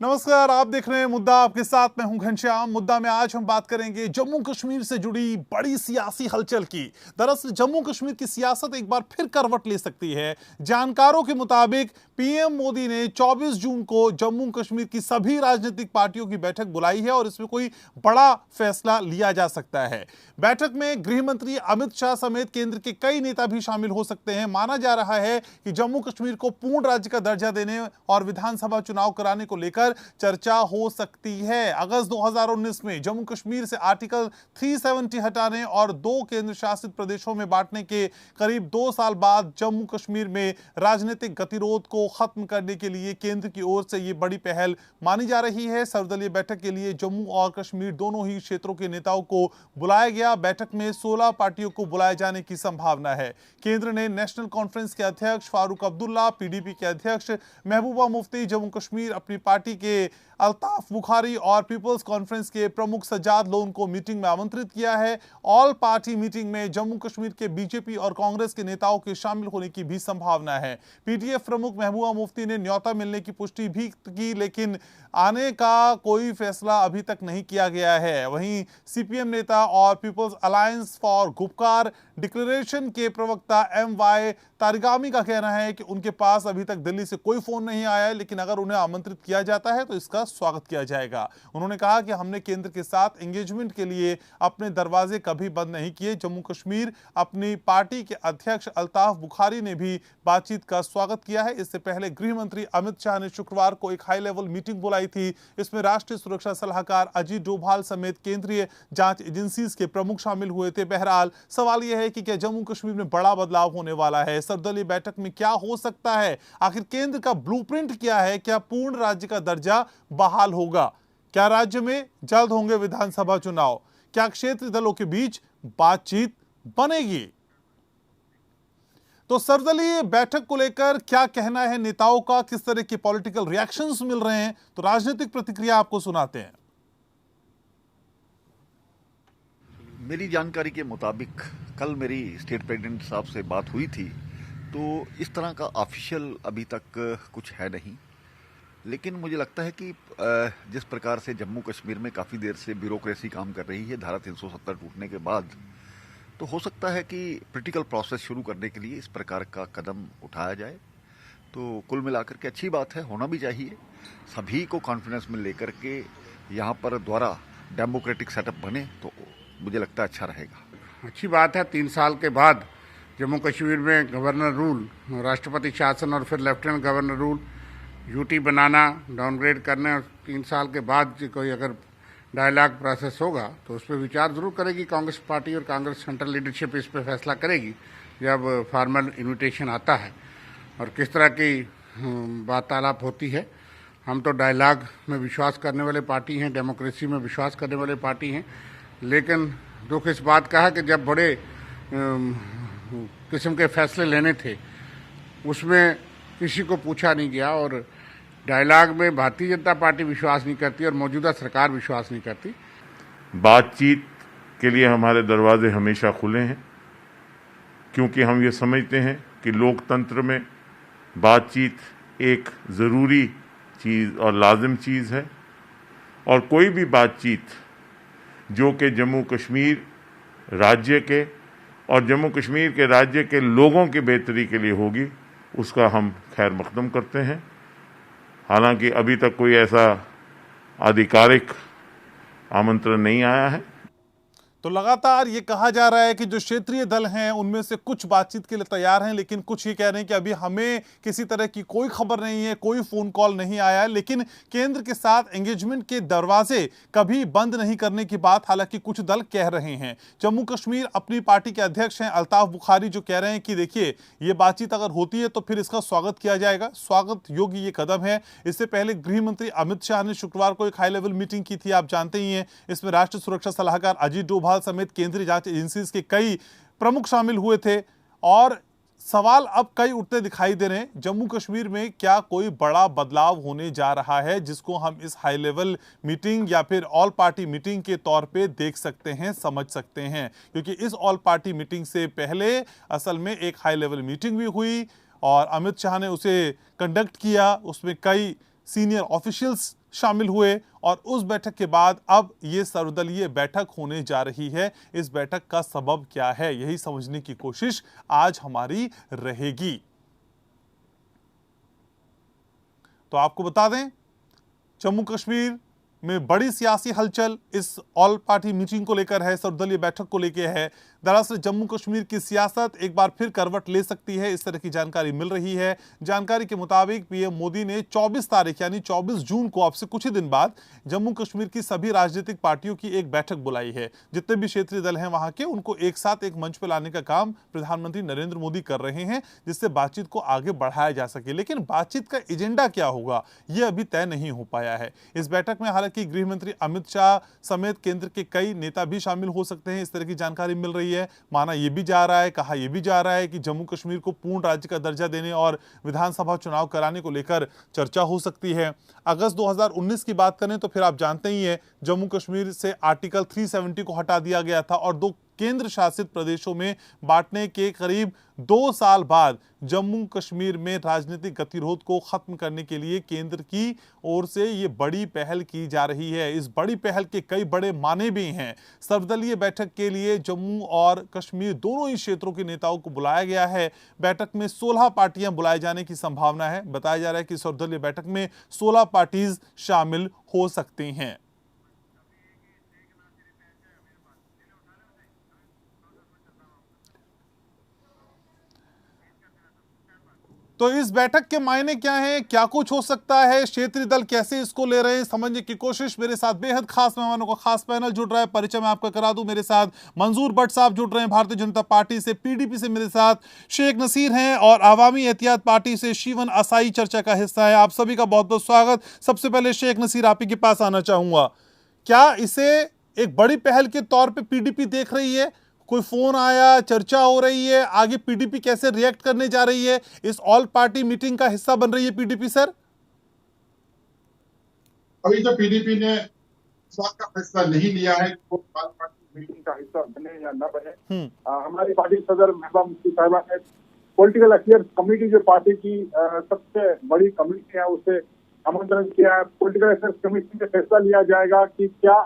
नमस्कार, आप देख रहे हैं मुद्दा। आपके साथ मैं हूं घनश्याम। मुद्दा में आज हम बात करेंगे जम्मू कश्मीर से जुड़ी बड़ी सियासी हलचल की। दरअसल जम्मू कश्मीर की सियासत एक बार फिर करवट ले सकती है। जानकारों के मुताबिक पीएम मोदी ने 24 जून को जम्मू कश्मीर की सभी राजनीतिक पार्टियों की बैठक बुलाई है और इसमें कोई बड़ा फैसला लिया जा सकता है। बैठक में गृह मंत्री अमित शाह समेत केंद्र के कई नेता भी शामिल हो सकते हैं। माना जा रहा है कि जम्मू कश्मीर को पूर्ण राज्य का दर्जा देने और विधानसभा चुनाव कराने को लेकर चर्चा हो सकती है। अगस्त 2019 में जम्मू कश्मीर से आर्टिकल 370 हटाने और 2 केंद्र शासित प्रदेशों में बांटने के करीब 2 साल बाद जम्मू कश्मीर में राजनीतिक गतिरोध को खत्म करने के लिए केंद्र की ओर से यह बड़ी पहल मानी जा रही है। सर्वदलीय बैठक के लिए जम्मू और कश्मीर दोनों ही क्षेत्रों के नेताओं को बुलाया गया। बैठक में 16 पार्टियों को बुलाए जाने की संभावना है। केंद्र ने नेशनल कॉन्फ्रेंस के अध्यक्ष फारूक अब्दुल्ला, पीडीपी के अध्यक्ष महबूबा मुफ्ती, जम्मू कश्मीर अपनी पार्टी के अल्ताफ बुखारी और पीपल्स कॉन्फ्रेंस के प्रमुख सज्जाद लोन को मीटिंग में आमंत्रित किया है। ऑल पार्टी मीटिंग में जम्मू कश्मीर के बीजेपी और कांग्रेस के नेताओं के शामिल होने की भी संभावना है। पीटीएफ प्रमुख महबूबा मुफ्ती ने न्योता मिलने की पुष्टि भी की, लेकिन आने का कोई फैसला अभी तक नहीं किया गया है। वहीं सीपीएम नेता और People's Alliance for Gupkar Declaration के प्रवक्ता एम.वाई. तारिगामी का कहना है कि उनके पास अभी तक दिल्ली से कोई फोन नहीं आया है, लेकिन अगर उन्हें आमंत्रित किया जाता है तो इसका स्वागत किया जाएगा। उन्होंने कहा कि हमने केंद्र के साथ एंगेजमेंट के लिए अपने दरवाजे कभी बंद नहीं किए। जम्मू कश्मीर अपनी पार्टी के अध्यक्ष अल्ताफ बुखारी ने भी बातचीत का स्वागत किया है। इससे पहले गृह मंत्री अमित शाह ने शुक्रवार को एक हाई लेवल मीटिंग बुलाई थी। इसमें राष्ट्रीय सुरक्षा सलाहकार अजीत डोभाल समेत केंद्रीय जांच एजेंसीज के प्रमुख शामिल हुए थे। बहरहाल सवाल यह है कि क्या जम्मू कश्मीर में बड़ा बदलाव होने वाला है? सर्वदलीय बैठक में क्या हो सकता है? आखिर केंद्र का ब्लूप्रिंट क्या है? क्या पूर्ण राज्य का दर्जा बहाल होगा? क्या राज्य में जल्द होंगे विधानसभा चुनाव? क्या क्षेत्रीय दलों के बीच बातचीत बनेगी? तो सर्वदलीय बैठक को लेकर क्या कहना है नेताओं का? किस तरह के पॉलिटिकल रिएक्शंस मिल रहे हैं? तो राजनीतिक प्रतिक्रिया आपको सुनाते हैं। मेरी जानकारी के मुताबिक कल मेरी स्टेट प्रेसिडेंट साहब से बात हुई थी, तो इस तरह का ऑफिशियल अभी तक कुछ है नहीं। लेकिन मुझे लगता है कि जिस प्रकार से जम्मू कश्मीर में काफ़ी देर से ब्यूरोक्रेसी काम कर रही है धारा 370 टूटने के बाद, तो हो सकता है कि पॉलिटिकल प्रोसेस शुरू करने के लिए इस प्रकार का कदम उठाया जाए। तो कुल मिलाकर के अच्छी बात है, होना भी चाहिए। सभी को कॉन्फिडेंस में लेकर के यहाँ पर द्वारा डेमोक्रेटिक सेटअप बने तो मुझे लगता है अच्छा रहेगा। अच्छी बात है। 3 साल के बाद जम्मू कश्मीर में गवर्नर रूल, राष्ट्रपति शासन और फिर लेफ्टिनेंट गवर्नर रूल, यूटी बनाना, डाउनग्रेड करने, और 3 साल के बाद कोई अगर डायलॉग प्रोसेस होगा तो उस पर विचार जरूर करेगी कांग्रेस पार्टी, और कांग्रेस सेंट्रल लीडरशिप इस पर फैसला करेगी जब फॉर्मल इन्विटेशन आता है और किस तरह की वार्तालाप होती है। हम तो डायलॉग में विश्वास करने वाले पार्टी हैं, डेमोक्रेसी में विश्वास करने वाले पार्टी हैं, लेकिन दुख इस बात का है कि जब बड़े किस्म के फैसले लेने थे उसमें किसी को पूछा नहीं गया, और डायलॉग में भारतीय जनता पार्टी विश्वास नहीं करती और मौजूदा सरकार विश्वास नहीं करती। बातचीत के लिए हमारे दरवाजे हमेशा खुले हैं, क्योंकि हम ये समझते हैं कि लोकतंत्र में बातचीत एक ज़रूरी चीज़ और लाजिम चीज़ है, और कोई भी बातचीत जो कि जम्मू कश्मीर राज्य के और जम्मू कश्मीर के राज्य के लोगों की बेहतरी के लिए होगी, उसका हम खैर मकदम करते हैं। हालांकि अभी तक कोई ऐसा आधिकारिक आमंत्रण नहीं आया है। तो लगातार ये कहा जा रहा है कि जो क्षेत्रीय दल हैं उनमें से कुछ बातचीत के लिए तैयार हैं, लेकिन कुछ ये कह रहे हैं कि अभी हमें किसी तरह की कोई खबर नहीं है, कोई फोन कॉल नहीं आया है। लेकिन केंद्र के साथ एंगेजमेंट के दरवाजे कभी बंद नहीं करने की बात हालांकि कुछ दल कह रहे हैं। जम्मू कश्मीर अपनी पार्टी के अध्यक्ष हैं अल्ताफ बुखारी, जो कह रहे हैं कि देखिए ये बातचीत अगर होती है तो फिर इसका स्वागत किया जाएगा, स्वागत योग्य ये कदम है। इससे पहले गृह मंत्री अमित शाह ने शुक्रवार को एक हाई लेवल मीटिंग की थी, आप जानते ही हैं। इसमें राष्ट्रीय सुरक्षा सलाहकार अजीत डोभाल समेत केंद्रीय जांच एजेंसीज के कई प्रमुख शामिल हुए थे, और सवाल अब कई उठते दिखाई दे रहे हैं। जम्मू कश्मीर में क्या कोई बड़ा बदलाव होने जा रहा है जिसको हम इस हाई लेवल मीटिंग या फिर ऑल पार्टी मीटिंग के तौर पे देख सकते हैं, समझ सकते हैं? क्योंकि इस ऑल पार्टी मीटिंग से पहले असल में एक हाई लेवल मीटिंग भी हुई और अमित शाह ने उसे कंडक्ट किया। उसमें कई सीनियर ऑफिशियल्स शामिल हुए और उस बैठक के बाद अब ये सर्वदलीय बैठक होने जा रही है। इस बैठक का सबब क्या है, यही समझने की कोशिश आज हमारी रहेगी। तो आपको बता दें, जम्मू कश्मीर में बड़ी सियासी हलचल इस ऑल पार्टी मीटिंग को लेकर है, सर्वदलीय बैठक को लेकर है। दरअसल जम्मू कश्मीर की सियासत एक बार फिर करवट ले सकती है, इस तरह की जानकारी मिल रही है। जानकारी के मुताबिक पीएम मोदी ने 24 तारीख यानी 24 जून को, अब से कुछ ही दिन बाद, जम्मू कश्मीर की सभी राजनीतिक पार्टियों की एक बैठक बुलाई है। जितने भी क्षेत्रीय दल हैं वहां के, उनको एक साथ एक मंच पर लाने का काम प्रधानमंत्री नरेंद्र मोदी कर रहे हैं, जिससे बातचीत को आगे बढ़ाया जा सके। लेकिन बातचीत का एजेंडा क्या होगा, यह अभी तय नहीं हो पाया है। इस बैठक में हालांकि गृह मंत्री अमित शाह समेत केंद्र के कई नेता भी शामिल हो सकते हैं, इस तरह की जानकारी मिल रही है। माना यह भी जा रहा है, कहा यह भी जा रहा है कि जम्मू कश्मीर को पूर्ण राज्य का दर्जा देने और विधानसभा चुनाव कराने को लेकर चर्चा हो सकती है। अगस्त 2019 की बात करें तो फिर आप जानते ही हैं, जम्मू कश्मीर से आर्टिकल 370 को हटा दिया गया था और 2 केंद्र शासित प्रदेशों में बांटने के करीब 2 साल बाद जम्मू कश्मीर में राजनीतिक गतिरोध को खत्म करने के लिए केंद्र की ओर से ये बड़ी पहल की जा रही है। इस बड़ी पहल के कई बड़े माने भी हैं। सर्वदलीय बैठक के लिए जम्मू और कश्मीर दोनों ही क्षेत्रों के नेताओं को बुलाया गया है। बैठक में 16 पार्टियां बुलाए जाने की संभावना है। बताया जा रहा है कि सर्वदलीय बैठक में 16 पार्टीज शामिल हो सकती हैं। तो इस बैठक के मायने क्या हैं, क्या कुछ हो सकता है, क्षेत्रीय दल कैसे इसको ले रहे हैं, समझने की कोशिश मेरे साथ बेहद खास मेहमानों का खास पैनल जुड़ रहा है। परिचय मैं आपका करा दूं, मेरे साथ मंजूर भट्ट साहब जुड़ रहे हैं भारतीय जनता पार्टी से, पीडीपी से मेरे साथ शेख नसीर हैं और आवामी एहतियात पार्टी से शिवन असाई चर्चा का हिस्सा है। आप सभी का बहुत बहुत स्वागत। सबसे पहले शेख नसीर, आप ही के पास आना चाहूंगा। क्या इसे एक बड़ी पहल के तौर पर पीडीपी देख रही है? कोई फोन आया, चर्चा हो रही है, आगे पीडीपी कैसे रिएक्ट करने जा रही है, इस ऑल पार्टी मीटिंग का हिस्सा बन रही है पीडीपी? सर, अभी तो पीडीपी ने इस बात का फैसला नहीं लिया है कि वो ऑल पार्टी मीटिंग का हिस्सा बने या न बने। हमारी पार्टी सदर महबूबा मुफ्ती साहिबा ने पॉलिटिकल अफेयर्स कमेटी जो पार्टी की सबसे बड़ी कमेटी है, उसे आमंत्रण किया है। पॉलिटिकल अफेयर्स कमेटी में फैसला लिया जाएगा कि क्या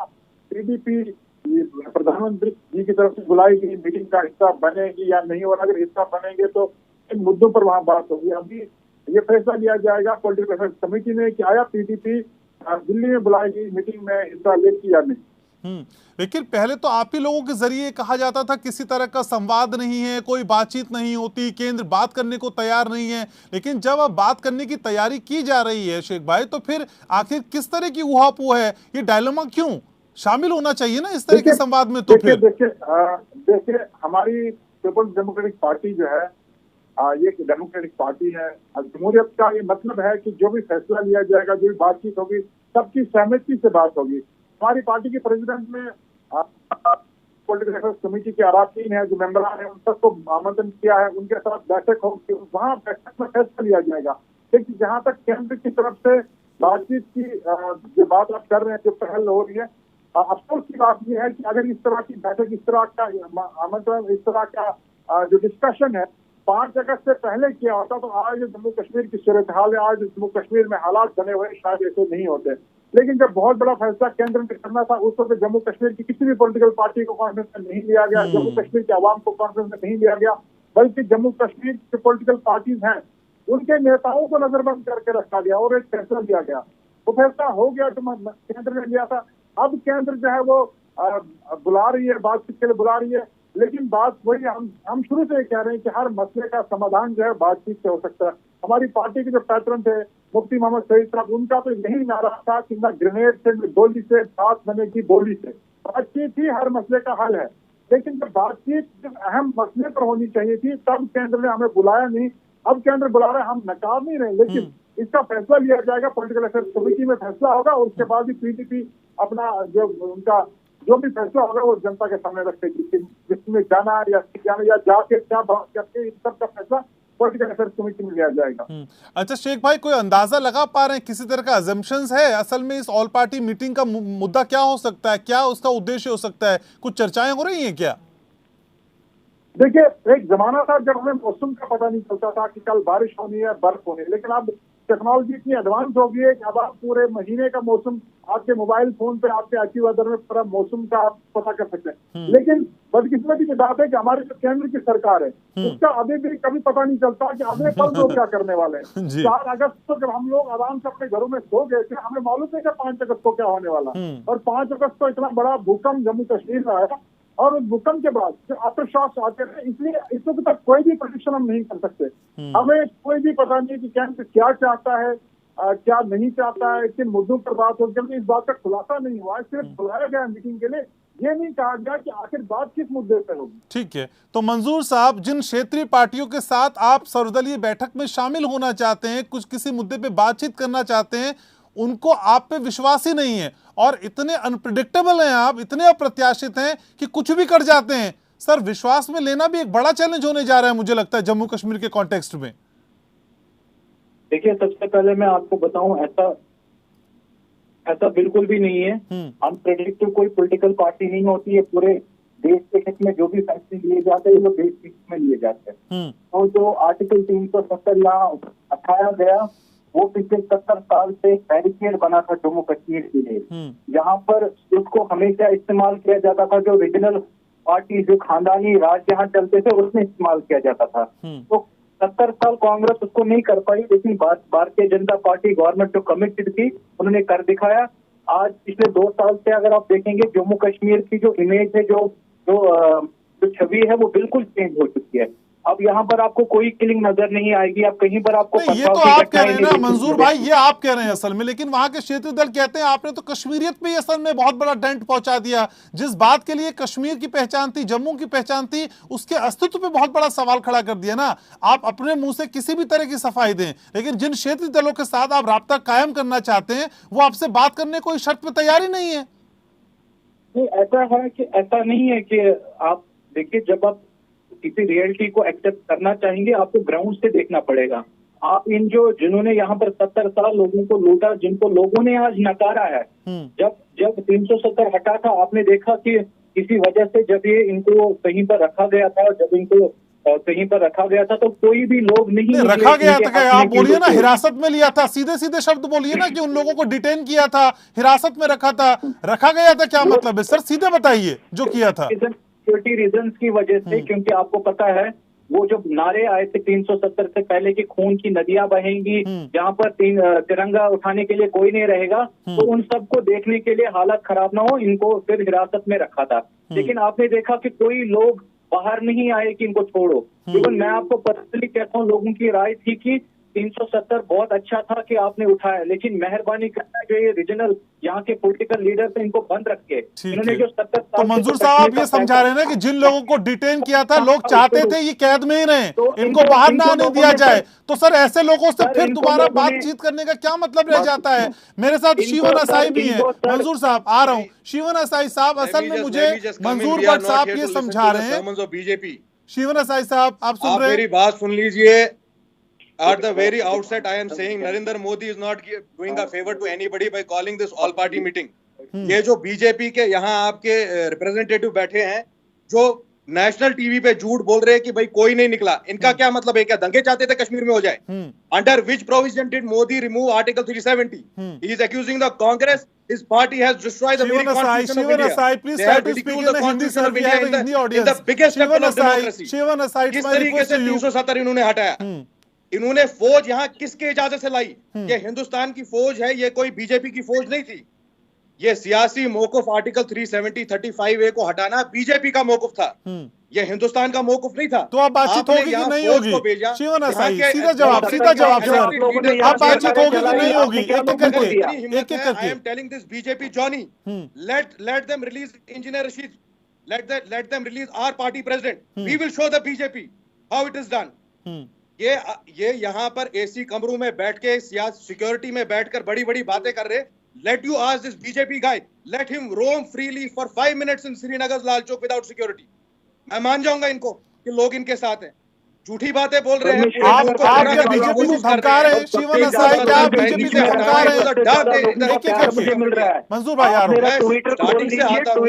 पीडीपी प्रधानमंत्री जी की तरफ से बुलाई गई मीटिंग का हिस्सा बनेगी या नहीं, और अगर हिस्सा बनेंगे तो इन मुद्दों पर वहां बात होगी। अभी ये फैसला लिया जाएगा पॉलिटिकल अफेयर्स कमेटी में कि आया पीडीपी दिल्ली में बुलाई गई मीटिंग में हिस्सा लेगी या नहीं। लेकिन पहले तो आप ही लोगों के जरिए कहा जाता था किसी तरह का संवाद नहीं है, कोई बातचीत नहीं होती, केंद्र बात करने को तैयार नहीं है। लेकिन जब अब बात करने की तैयारी की जा रही है शेख भाई, तो फिर आखिर किस तरह की उहापोह है, ये डायलेमा क्यों? शामिल होना चाहिए ना इस तरह के संवाद में। तो फिर देखिए हमारी पीपल्स डेमोक्रेटिक पार्टी जो है, ये डेमोक्रेटिक पार्टी है। जमहूरियत का ये मतलब है कि जो भी फैसला लिया जाएगा, जो भी बातचीत होगी, सबकी सहमति से बात होगी। हमारी पार्टी के प्रेसिडेंट ने पॉलिटिकल अफेयर्स कमेटी के अराकीन है, जो मेंबरान है, उन सबको आमंत्रण किया है। उनके साथ बैठक होगी, वहाँ बैठक में फैसला लिया जाएगा। लेकिन जहाँ तक केंद्र की तरफ से बातचीत की जो बात आप कर रहे हैं, जो पहल हो रही है, अफसोस की बात यह है कि अगर इस तरह की बैठक, इस तरह का आमंत्रण, इस तरह का जो डिस्कशन है 5 अगस्त से पहले किया होता, तो आज जम्मू कश्मीर की सूरत हाल है, आज जम्मू कश्मीर में हालात बने हुए शायद ऐसे नहीं होते। लेकिन जब बहुत बड़ा फैसला केंद्र ने करना था, उस वक्त जम्मू कश्मीर की किसी भी पॉलिटिकल पार्टी को कॉन्फ्रेंस में नहीं लिया गया, जम्मू कश्मीर के अवाम को कॉन्फ्रेंस में नहीं लिया गया, बल्कि जम्मू कश्मीर के पॉलिटिकल पार्टीज हैं उनके नेताओं को नजरबंद करके रखा गया और एक फैसला लिया गया। वो फैसला हो गया जो केंद्र ने लिया था। अब केंद्र जो है वो बुला रही है, बातचीत के लिए बुला रही है, लेकिन बात वही हम शुरू से कह रहे हैं कि हर मसले का समाधान जो है बातचीत से हो सकता है। हमारी पार्टी के जो पैटर्न थे मुफ्ती मोहम्मद सईद साहब, उनका तो यही नारा था कि न ग्रेनेड से, न गोली से, बात बनेगी बोली से। बातचीत ही हर मसले का हल है। लेकिन जब बातचीत जब अहम मसले पर होनी चाहिए थी, तब केंद्र ने हमें बुलाया नहीं। अब केंद्र बुला रहे, हम नकार नहीं रहे, लेकिन इसका फैसला लिया जाएगा, पॉलिटिकल अफेयर्स कमेटी में फैसला होगा और उसके बाद ही पीडीपी अपना जो उनका जो भी फैसला होगा वो जनता के सामने रखेगी, जिसमें जाना या जाके क्या बात करके, इन सब का फैसला पॉलिटिकल अफेयर्स कमेटी में लिया जाएगा। अच्छा शेख भाई, कोई अंदाजा लगा पा रहे हैं, किसी तरह का अजम्पशंस है असल में इस ऑल पार्टी मीटिंग का मुद्दा क्या हो सकता है, क्या उसका उद्देश्य हो सकता है? कुछ चर्चाएं हो रही हैं क्या? देखिए, एक जमाना था जब हमें मौसम का पता नहीं चलता था कि कल बारिश होनी है, बर्फ होनी है, लेकिन अब टेक्नोलॉजी इतनी एडवांस हो गई है कि अब आप पूरे महीने का मौसम आपके मोबाइल फोन पे आपके एक्टिवेटर में पूरा मौसम का आप पता कर सकते हैं। लेकिन बदकिस्मती की बात है कि हमारी जो केंद्र की सरकार है उसका अभी भी कभी पता नहीं चलता कि अगले पल लोग क्या करने वाले हैं। 4 अगस्त को जब हम लोग आराम से अपने घरों में सो गए थे, हमें मालूम नहीं था 5 अगस्त को क्या होने वाला, और 5 अगस्त को इतना बड़ा भूकंप जम्मू कश्मीर में आया, और उस भूकंप के बाद जो आफ्टर शॉक्स आते थे, इसलिए इस वक्त तक कोई भी प्रेडिक्शन हम नहीं कर सकते। हमें कोई भी पता नहीं कि केंद्र क्या चाहता है, क्या नहीं चाहता है, किन मुद्दों पर बात होगी, क्योंकि इस बात का खुलासा नहीं हुआ है। सिर्फ बुलाया गया मीटिंग के लिए, ये नहीं कहा गया कि आखिर बात किस मुद्दे पर होगी। ठीक है, तो मंजूर साहब, जिन क्षेत्रीय पार्टियों के साथ आप सर्वदलीय बैठक में शामिल होना चाहते हैं, कुछ किसी मुद्दे पे बातचीत करना चाहते हैं, उनको आप पे विश्वास ही नहीं है, और इतने अनप्रिडिक्टेबल हैं आप, इतने अप्रत्याशित हैं कि कुछ भी कर जाते हैं। सर, विश्वास में लेना भी एक बड़ा चैलेंज होने जा रहा है मुझे लगता है जम्मू कश्मीर के कॉन्टेक्स्ट में। देखिए, सबसे पहले मैं आपको बताऊं, ऐसा बिल्कुल भी नहीं है। अनप्रेडिक्टेबल कोई पॉलिटिकल पार्टी नहीं होती है। पूरे देश के हित में जो भी फैसले लिए जाते हैं वो देश के हित में लिए जाते हैं। तो जो आर्टिकल 370 यहाँ उठाया गया वो पिछले 70 साल से बैरिकेड बना था जम्मू कश्मीर के लिए। यहाँ पर उसको हमेशा इस्तेमाल किया जाता था, जो रीजनल पार्टी, जो खानदानी राज यहाँ चलते थे उसमें इस्तेमाल किया जाता था। तो 70 साल कांग्रेस उसको नहीं कर पाई, लेकिन भारतीय जनता पार्टी गवर्नमेंट जो कमिटेड थी उन्होंने कर दिखाया। आज पिछले 2 साल से अगर आप देखेंगे जम्मू कश्मीर की जो इमेज है, जो छवि है, वो बिल्कुल चेंज हो चुकी है। अब यहाँ पर आपको कोई किलिंग नजर नहीं आएगी। अब कहीं पर आपको ये तो आप कह रहे हैं ना मंजूर भाई, ये आप कह रहे हैं असल में, लेकिन वहां के क्षेत्रीय दल कहते हैं आपने तो कश्मीरियत पे असल में बहुत बड़ा डेंट पहुंचा दिया। जिस बात के लिए कश्मीर की पहचान थी, जम्मू की पहचान थी, उसके अस्तित्व पे बहुत बड़ा सवाल खड़ा कर दिया ना। आप अपने मुंह से किसी भी तरह की सफाई दें, लेकिन जिन क्षेत्रीय दलों के साथ आप राब्ता कायम करना चाहते हैं वो आपसे बात करने कोई शर्त पे तैयार ही नहीं है। ऐसा है कि ऐसा नहीं है कि आप देखिए, जब आप किसी रियलिटी को एक्सेप्ट करना चाहेंगे आपको ग्राउंड से देखना पड़ेगा। आप जिन्होंने यहाँ पर 70 साल लोगों को लूटा, जिनको लोगों ने आज नकारा है, जब 370 हटा था, आपने देखा कि किसी वजह से जब ये इनको कहीं पर रखा गया था, कहीं पर रखा गया था, तो कोई भी लोग नहीं रखा गया था। आप बोलिए ना, हिरासत में लिया था, सीधे सीधे शब्द बोलिए ना कि उन लोगों को डिटेन किया था, हिरासत में रखा था। रखा गया था क्या मतलब है सर, सीधे बताइए जो किया था। सिक्योरिटी रीजंस की वजह से, क्योंकि आपको पता है वो जो नारे आए थे 370 से पहले की खून की नदियां बहेंगी, जहां पर तिरंगा उठाने के लिए कोई नहीं रहेगा, तो उन सबको देखने के लिए हालत खराब ना हो, इनको फिर हिरासत में रखा था। लेकिन आपने देखा कि कोई लोग बाहर नहीं आए कि इनको छोड़ो। इवन मैं आपको पर्सनली कहता हूँ, लोगों की राय थी कि 370 बहुत अच्छा था कि आपने उठाया, लेकिन मेहरबानी करना जो ये रीजनल यहाँ के पॉलिटिकल लीडर थे इनको बंद रख के इन्होंने जो 70 तो मंजूर साहब, आप ये समझा रहे हैं ना कि जिन लोगों को डिटेन किया था, लोग चाहते थे ये कैद में ही रहे, इनको बाहर ना आने दिया जाए, तो सर ऐसे लोगों से फिर दोबारा बातचीत करने का क्या मतलब रह जाता है। मेरे साथ शिवन असाई भी है। मंजूर साहब, आ रहा हूँ। शिवन असाई साहब, असल में मुझे मंजूर भट्ट साहब ये समझा रहे हैं। बीजेपी शिवन असाई साहब, आप सुन रहे हैं? मेरी बात सुन लीजिए। At the very outset, I am saying Narendra Modi is not doing a favor to anybody by calling this all party meeting. ये जो बीजेपी के यहाँ आपके रिप्रेजेंटेटिव बैठे हैं, जो नेशनल टीवी पे झूठ बोल रहे हैं कि भाई कोई नहीं निकला, इनका क्या मतलब है? क्या दंगे चाहते थे कश्मीर में हो जाए? Under which provision did Modi remove article 370? He is accusing the Congress. His party has destroyed the very constitution of India. Please try to speak in the constitution of India in the biggest temple of democracy. किस तरीके से 370 इन्होंने हटाया? इन्होंने फौज यहाँ किसके इजाजत से लाई? ये हिंदुस्तान की फौज है, ये कोई बीजेपी की फौज नहीं थी। ये सियासी मौकुफ आर्टिकल 370 35A को हटाना बीजेपी का मौकुफ था, ये हिंदुस्तान का मौकुफ नहीं था। तो अब बातचीत होगी कि नहीं होगी? शिवन असाई, सीधा जवाब सर। अब बातचीत होगी कि नहीं होगी? एक एक करके। I am telling this BJP Johnny, let them release Engineer Rashid, let them release our party president. We will show the BJP how it is done. ये यहाँ पर एसी कमरों में बैठ के सिक्योरिटी में बैठकर बड़ी बड़ी बातें कर रहे। Let you ask this BJP guy, let him roam freely for 5 minutes in Srinagar Lal Chowk without security. मैं मान जाऊंगा इनको कि लोग इनके साथ हैं। झूठी बातें बोल रहे हैं। आप क्या बीजेपी को धमका रहे हैं? शिवन असाई क्या आप बीजेपी को धमका रहे हैं? मंजूर भाई यार स्टार्टिंग से आता हूं,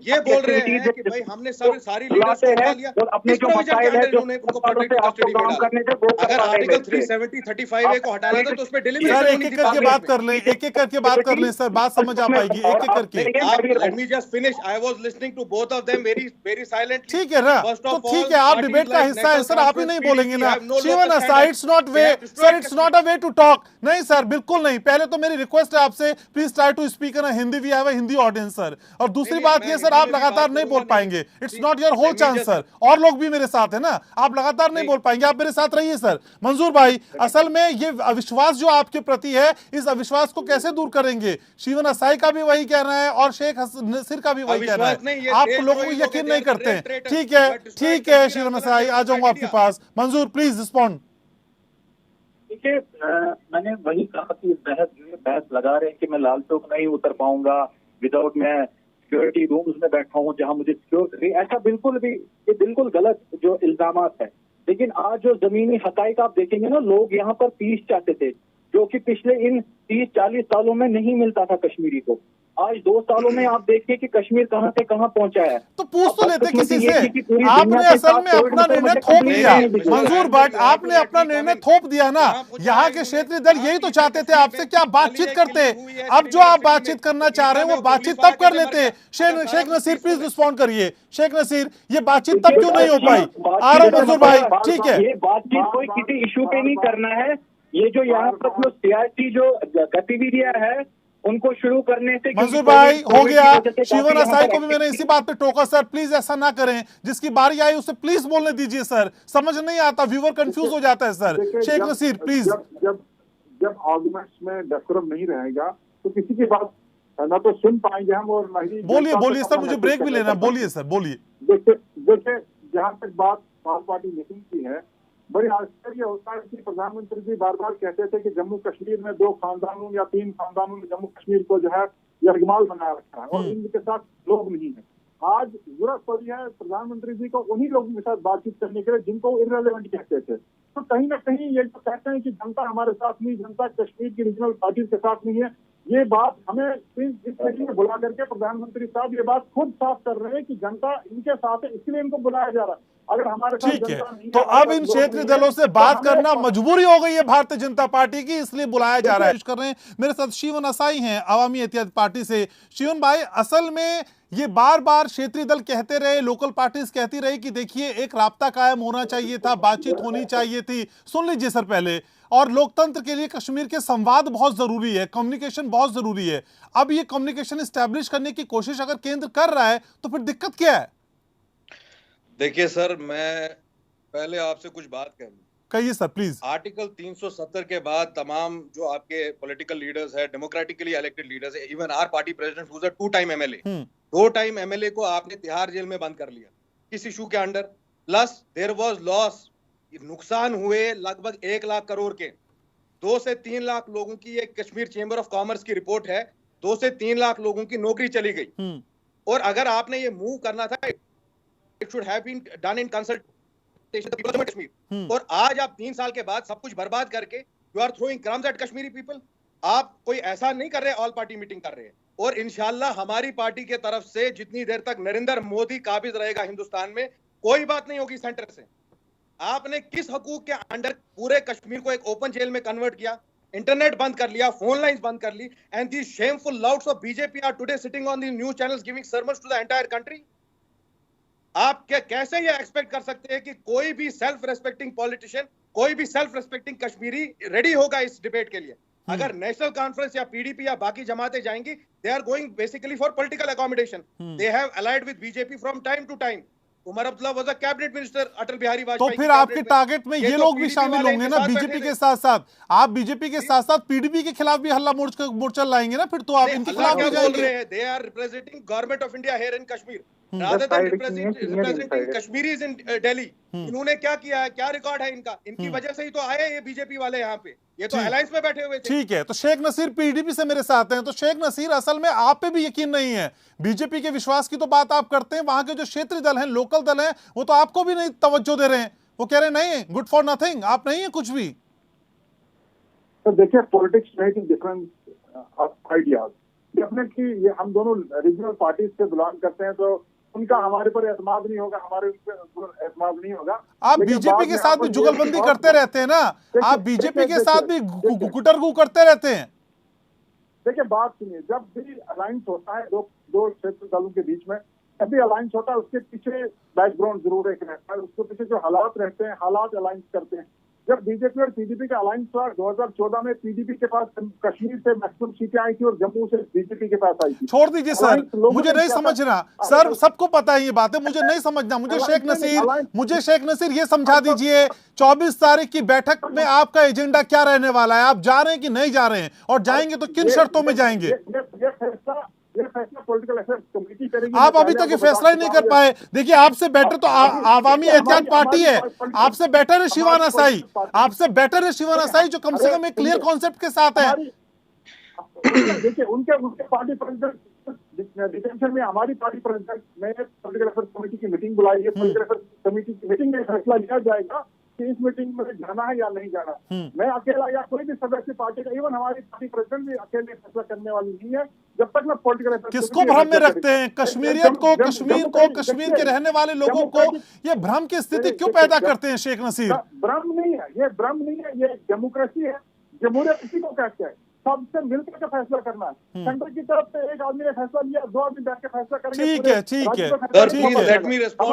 ये बोल रहे हैं कि भाई हमने सारी लीडर्स को उठा लिया, किस प्रोविजन के अंडर उनको प्रोटेक्टिव कस्टडी में डाला? अगर आर्टिकल 370 35A को हटाना था तो उसमें डिलीवरी सर एक एक करके बात कर लें, एक एक करके बात कर लें सर, बात समझ आ पाएगी एक एक करके। Let me just finish, I was listening to both of them very silently. ठीक है ना, तो ठीक है, आप डिबेट का हिस्सा है सर, आप ही नहीं बोलेंगे ना। शिवन असाई, it's not way sir, it's not a way to talk. नहीं सर, बिल्कुल नहीं। पहले तो मेरी रिक्वेस्ट है आपसे, please try to speak in Hindi, we have a Hindi audience sir. और दूसरी बात ये सर, आप लगातार नहीं बोल पाएंगे, it's not your whole chance sir. और लोग भी मेरे साथ है ना, आप लगातार नहीं बोल पाएंगे, आप मेरे साथ रहिए सर। मंजूर भाई, असल में ये अविश्वास जो आपके प्रति है, इस अविश्वास को कैसे दूर करेंगे? शिवन असाई का भी वही कहना है और शेख नसीर का भी वही कहना है, आप लोगों को यकीन नहीं करते। ठीक है शिवन असाई, आ जाऊंगा आपके पास। मंजूर प्लीज रिस्पॉन्ड। देखिए, मैंने वही कहा कि बहस लगा रहे हैं कि मैं लाल चौक नहीं उतर पाऊंगा विदाउट मैं सिक्योरिटी रूम्स में बैठा हूं जहां मुझे सिक्योरिटी, ऐसा बिल्कुल भी, ये बिल्कुल गलत जो इल्जामात है। लेकिन आज जो जमीनी हकाइक आप देखेंगे ना, लोग यहाँ पर पीस चाहते थे जो कि पिछले इन 30-40 सालों में नहीं मिलता था कश्मीरी को। आज 2 सालों में आप देखिए कि कश्मीर कहां से कहां पहुंचा है। तो पूछ तो लेते किसी से, आपने असल में अपना निर्णय थोप दिया। मंजूर भट्ट, आपने अपना निर्णय थोप दिया ना। यहाँ के क्षेत्रीय दल यही तो चाहते थे आपसे कि आप बातचीत करते। अब जो आप बातचीत करना चाह रहे हैं वो बातचीत तब कर लेते। शेख नसीर प्लीज रिस्पॉन्ड करिए। शेख नसीर, ये बातचीत तब क्यों नहीं हो पाई? आ रहा हूं मंजूर भाई, ठीक है। ये बातचीत कोई किसी इशू पे नहीं करना है। ये जो यहाँ पर जो सियासी जो गतिविधियां है उनको शुरू करने से मंजूर भाई हो गया। शिवन असाई को भी मैंने इसी बात पे टोका सर, प्लीज ऐसा ना करें। जिसकी बारी आई उसे प्लीज बोलने दीजिए सर, समझ नहीं आता, व्यूअर कंफ्यूज हो जाता है सर। शेख नसीर प्लीज। जब आर्गुमेंट्स में डेकोरम नहीं रहेगा तो किसी की बात ना तो सुन पाएंगे हम और ना ही। बोलिए सर, मुझे ब्रेक भी लेना, बोलिए सर, बोलिए। देखिए जहां तक बात ऑल पार्टी मीटिंग की है, बड़ी आश्चर्य होता है कि प्रधानमंत्री जी बार बार कहते थे कि जम्मू कश्मीर में 2 खानदानों या 3 खानदानों ने जम्मू कश्मीर को जो है यरगमाल बनाया रखा है और इनके साथ लोग नहीं है। आज जरूरत पड़ी है प्रधानमंत्री जी को उन्हीं लोगों के साथ बातचीत करने के लिए जिनको इररेलेवेंट कहते थे। तो कहीं ना कहीं ये जो कहते हैं कि जनता हमारे साथ नहीं, जनता कश्मीर की रीजनल पार्टी के साथ नहीं है, ये बात हमें इस मीटिंग में बुला करके प्रधानमंत्री साहब ये बात खुद साफ कर रहे हैं कि जनता इनके साथ है, इसलिए इनको बुलाया जा रहा है। अगर हमारे साथ ठीक है, तो अब इन क्षेत्रीय दलों से बात करना मजबूरी हो गई है भारतीय जनता पार्टी की, इसलिए बुलाया जा रहा है। कर रहे हैं मेरे साथ शिवन असाई हैं अवामी एहतियात पार्टी से। शिवन भाई, असल में ये बार बार क्षेत्रीय दल कहते रहे, लोकल पार्टीज कहती रही कि देखिए एक राब्ता कायम होना चाहिए था, बातचीत होनी चाहिए थी। सुन लीजिए सर पहले, और लोकतंत्र के लिए कश्मीर के संवाद बहुत जरूरी है, कम्युनिकेशन बहुत जरूरी है। अब ये कम्युनिकेशन एस्टैब्लिश करने की कोशिश अगर केंद्र कर रहा है तो फिर दिक्कत क्या है? देखिए सर, मैं पहले आपसे कुछ बात कह लूं। कहिए सर प्लीज। आर्टिकल 370 के बाद तमाम जो आपके पॉलिटिकल लीडर्स है, डेमोक्रेटिकली इलेक्टेड लीडर्स है, even our party president who is a 2 time MLA, 2 time MLA को आपने तिहाड़ जेल में बंद कर लिया किस इशू के under. Plus there was loss, नुकसान हुए लगभग 1 लाख करोड़ के। 2 से 3 लाख लोगों की, एक कश्मीर चेंबर ऑफ कॉमर्स की रिपोर्ट है, 2 से 3 लाख लोगों की नौकरी चली गई। और अगर आपने ये मूव करना था, it should have been done in consultation with people of Kashmir. और आज आप 3 साल के बाद सब कुछ बर्बाद करके you are throwing crumbs at Kashmiri people. आप कोई ऐसा नहीं कर रहे, ऑल पार्टी मीटिंग कर रहे हैं। और इंशाल्लाह हमारी पार्टी के तरफ से जितनी देर तक नरेंद्र मोदी काबिज रहेगा हिंदुस्तान में, कोई बात नहीं होगी सेंटर से। आपने किस हकूक के अंडर पूरे कश्मीर को एक ओपन जेल में कन्वर्ट किया, इंटरनेट बंद कर लिया, फोन लाइंस बंद कर ली, and the shameful louds of BJP are today sitting on the news channels giving sermons to the entire country. आप कैसे ये एक्सपेक्ट कर सकते हैं कि कोई भी सेल्फ रेस्पेक्टिंग पॉलिटिशियन, कोई भी सेल्फ रेस्पेक्टिंग कश्मीरी रेडी होगा इस डिबेट के लिए? अगर नेशनल कॉन्फ्रेंस या पीडीपी या बाकी जमातें जाएंगी, they are going basically for political accommodation. They have allied with BJP from time to time. Omar Abdullah was a cabinet minister Atal Bihari Vajpayee. तो फिर आपके टारगेट में ये लोग भी शामिल होंगे ना बीजेपी के साथ साथ? आप बीजेपी के साथ साथ पीडीपी के खिलाफ भी हल्ला मोर्चा लाएंगे ना? फिर तो आप इनके खिलाफ भी जाएंगे। They are representing government of India here in Kashmir rather than representing Kashmiris in Delhi। इन्होंने क्या किया है, क्या रिकॉर्ड है इनका? इनकी वजह से ही तो आए ये बीजेपी वाले यहाँ पे, ये तो अलायंस में बैठे हुए थे। ठीक है, तो शेख नसीर पीडीपी से मेरे साथ हैं। तो शेख नसीर, असल में आप पे भी यकीन नहीं है, बीजेपी के विश्वास की तो बात आप करते हैं, वहां के जो क्षेत्रीय दल हैं, लोकल दल हैं, वो तो आपको भी नहीं तवज्जो दे रहे हैं। वो कह रहे नहीं, गुड फॉर नथिंग, आप नहीं है कुछ भी। तो देखिए, politics making difference ideas, definitely ये हम दोनों रीजनल पार्टीज से बिलोंग करते हैं, तो उनका हमारे पर एतमाद नहीं होगा, हमारे ऊपर एतमाद नहीं होगा। आप बीजेपी के साथ भी जुगलबंदी करते रहते हैं ना, आप बीजेपी के साथ भी गुटरगू करते रहते हैं। देखिए बात सुनिए, जब भी अलायंस होता है दो क्षेत्र दलों के बीच में, जब भी अलायंस होता है उसके पीछे बैकग्राउंड जरूर एक रहता है, उसके पीछे जो हालात रहते हैं, हालात अलायंस करते हैं। जब बीजेपी और पीडीपी का अलायंस हुआ 2014 में, पीडीपी के पास कश्मीर से मैक्सिमम सीटें आई थी और जम्मू से बीजेपी के पास आई थी। छोड़ दीजिए सर, मुझे नहीं समझना सर, सबको पता है ये बात है, मुझे नहीं समझना। मुझे शेख नसीर ये समझा दीजिए 24 तारीख की बैठक में आपका एजेंडा क्या रहने वाला है? आप जा रहे हैं कि नहीं जा रहे हैं, और जाएंगे तो किन शर्तों में जाएंगे? ये फैसला पॉलिटिकल अफेयर्स कमेटी करेगी। आप अभी तक ये फैसला ही नहीं कर पाए। देखिए, आपसे बेटर तो आवामी एहतियात पार्टी है, आपसे बेटर है शिवाना साई, आपसे बेटर है शिवाना साई, जो कम से कम एक क्लियर कॉन्सेप्ट के साथ है। देखिए, उनके पार्टी प्रेसिडेंट डिटेंशन में, हमारी पार्टी प्रेसिडेंट ने पॉलिटिकल अफेयर्स कमेटी की मीटिंग बुलाई है। पॉलिटिकल अफेयर्स कमेटी की मीटिंग में फैसला लिया जाएगा कि इस मीटिंग में जाना है या नहीं जाना। मैं अकेला या कोई भी सदस्य पार्टी का, इवन हमारी पार्टी प्रेसिडेंट भी अकेले फैसला करने वाली नहीं है जब तक मैं पॉलिटिकल। किसको भ्रम में रखते हैं? कश्मीरियत को, कश्मीर के रहने वाले लोगों को ये भ्रम की स्थिति क्यों पैदा करते हैं शेख नसीर? भ्रम नहीं है ये, भ्रम नहीं है ये, डेमोक्रेसी है, जमहूरियत इसी को कहते हैं। सबसे मिलकर के फैसला करना है। सेंटर की तरफ से एक आदमी ने फैसला लिया, 2 आदमी बैठ के फैसला करेंगे। ठीक है, ठीक है,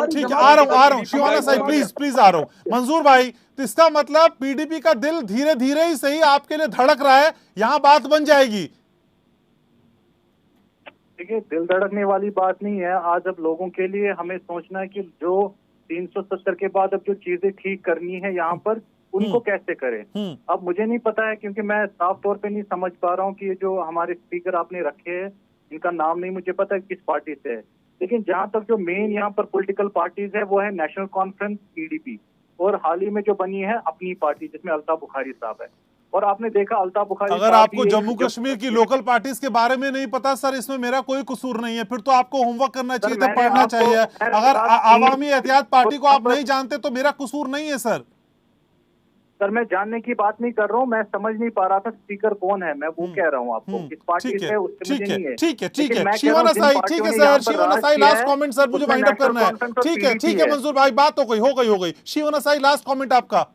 ठीक है, आ रहा हूँ शिवाना साई, प्लीज आ रहा हूँ। मंजूर भाई, तो इसका मतलब पीडीपी का दिल धीरे धीरे ही सही आपके लिए धड़क रहा है, यहाँ बात बन जाएगी। देखिए, दिल धड़कने वाली बात नहीं है। आज अब लोगों के लिए हमें सोचना है कि जो 370 के बाद अब जो चीजें ठीक करनी है यहाँ पर, उनको कैसे करें। अब मुझे नहीं पता है, क्योंकि मैं साफ तौर पे नहीं समझ पा रहा हूँ कि ये जो हमारे स्पीकर आपने रखे हैं, इनका नाम नहीं मुझे पता है किस पार्टी से है। लेकिन जहां तक जो मेन यहाँ पर पॉलिटिकल पार्टीज है वो है नेशनल कॉन्फ्रेंस पीडीपी, और हाल ही में जो बनी है अपनी पार्टी जिसमें अल्ताफ बुखारी साहब है। और आपने देखा अल्ताफ बुखारी, अगर आपको जम्मू कश्मीर की लोकल पार्टीज के बारे में नहीं पता सर, इसमें मेरा कोई कसूर नहीं है, फिर तो आपको होमवर्क करना चाहिए था, पढ़ना चाहिए। अगर आवामी एहतियात पार्टी को आप नहीं जानते तो मेरा कसूर नहीं है सर। सर, मैं जानने की बात नहीं कर रहा हूँ, मैं समझ नहीं पा रहा था स्पीकर कौन है, मैं वो कह रहा हूँ आपको। इस पार्टी से उससे मुझे नहीं है। ठीक है शिवाना साई, ठीक है sir, Sivana Sai last comment sir, मुझे वाइंड अप करना है। ठीक है मंजूर भाई, बात हो गई। शिवाना साई लास्ट कमेंट आपका।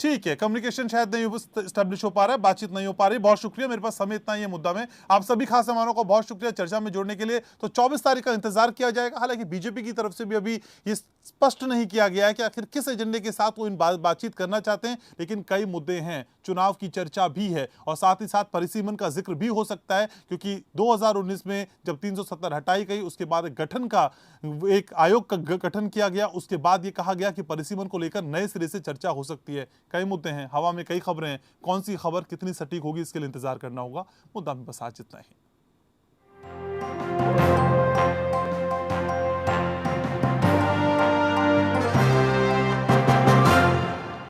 ठीक है, कम्युनिकेशन शायद नहीं स्टैब्लिश हो पा रहा है, बातचीत नहीं हो पा रही। बहुत शुक्रिया, मेरे पास समय इतना ही है मुद्दा में। आप सभी खास मेहमानों को बहुत शुक्रिया चर्चा में जुड़ने के लिए। तो 24 तारीख का इंतजार किया जाएगा। हालांकि बीजेपी की तरफ से भी अभी ये स्पष्ट नहीं किया गया है कि आखिर किस एजेंडे के साथ वो इन बातचीत करना चाहते हैं, लेकिन कई मुद्दे हैं, चुनाव की चर्चा भी है और साथ ही साथ परिसीमन का जिक्र भी हो सकता है, क्योंकि 2019 में जब 370 हटाई गई, उसके बाद एक आयोग का गठन किया गया। उसके बाद ये कहा गया कि परिसीमन को लेकर नए सिरे से चर्चा हो सकती है। कई मुद्दे हैं, हवा में कई खबरें हैं, कौन सी खबर कितनी सटीक होगी इसके लिए इंतजार करना होगा। मुद्दा में बस आज इतना ही।